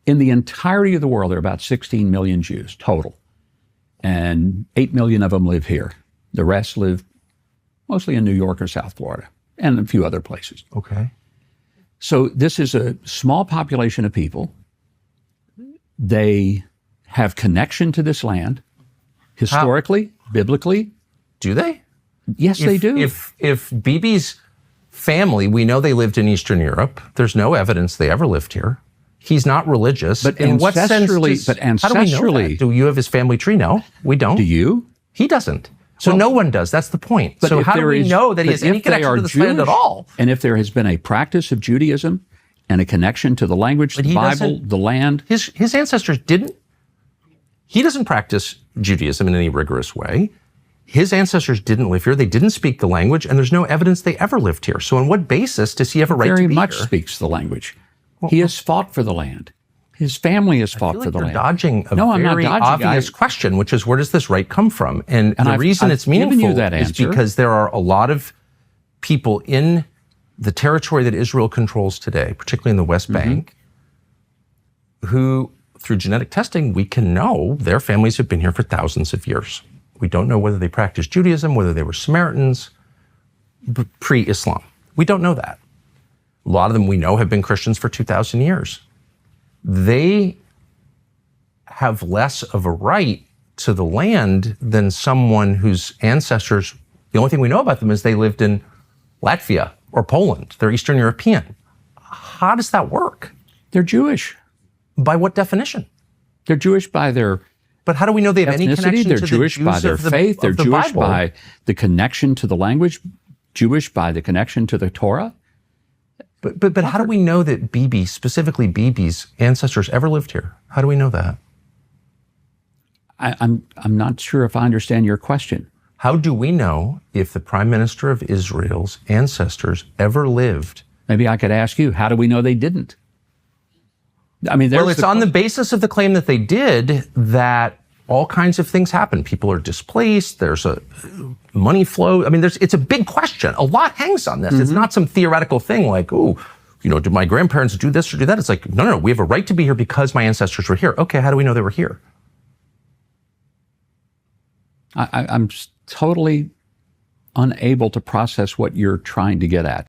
In the entirety of the world, there are about 16 million Jews total. And 8 million of them live here. The rest live mostly in New York or South Florida and a few other places. Okay. So this is a small population of people. They have connection to this land, historically, biblically. Do they? Yes, they do. If Bibi's family, we know they lived in Eastern Europe. There's no evidence they ever lived here. He's not religious. But in what sense how do we know ancestrally, that? Do you have his family tree? No, we don't. Do you? He doesn't. So no one does. That's the point. But so how do we know that he has any connection to this land at all? And if there has been a practice of Judaism and a connection to the language, the Bible, the land. His ancestors didn't. He doesn't practice Judaism in any rigorous way. His ancestors didn't live here. They didn't speak the language, and there's no evidence they ever lived here. So on what basis does he have a right to be here? Very much speaks the language. He has fought for the land. His family has fought for the land. You're dodging a very obvious question, which is, where does this right come from? And the reason it's meaningful is because there are a lot of people in the territory that Israel controls today, particularly in the West Bank, who, through genetic testing, we can know their families have been here for thousands of years. We don't know whether they practiced Judaism, whether they were Samaritans, pre-Islam. We don't know that. A lot of them we know have been Christians for 2,000 years. They have less of a right to the land than someone whose ancestors, the only thing we know about them is they lived in Latvia or Poland. They're Eastern European. How does that work? They're Jewish. By what definition? They're Jewish by their But how do we know they have any connection They're to Jewish the by Jews their of the, faith. They're Jewish Bible? By the connection to the language. Jewish by the connection to the Torah. But how do we know that Bibi, specifically Bibi's ancestors, ever lived here? How do we know that? I'm not sure if I understand your question. How do we know if the Prime Minister of Israel's ancestors ever lived? Maybe I could ask you, how do we know they didn't? I mean, well, it's on the basis of the claim that they did that all kinds of things happen. People are displaced. There's a money flow. I mean, it's a big question. A lot hangs on this. It's not some theoretical thing like, oh, did my grandparents do this or do that? It's like, no, we have a right to be here because my ancestors were here. Okay, how do we know they were here? I'm totally unable to process what you're trying to get at.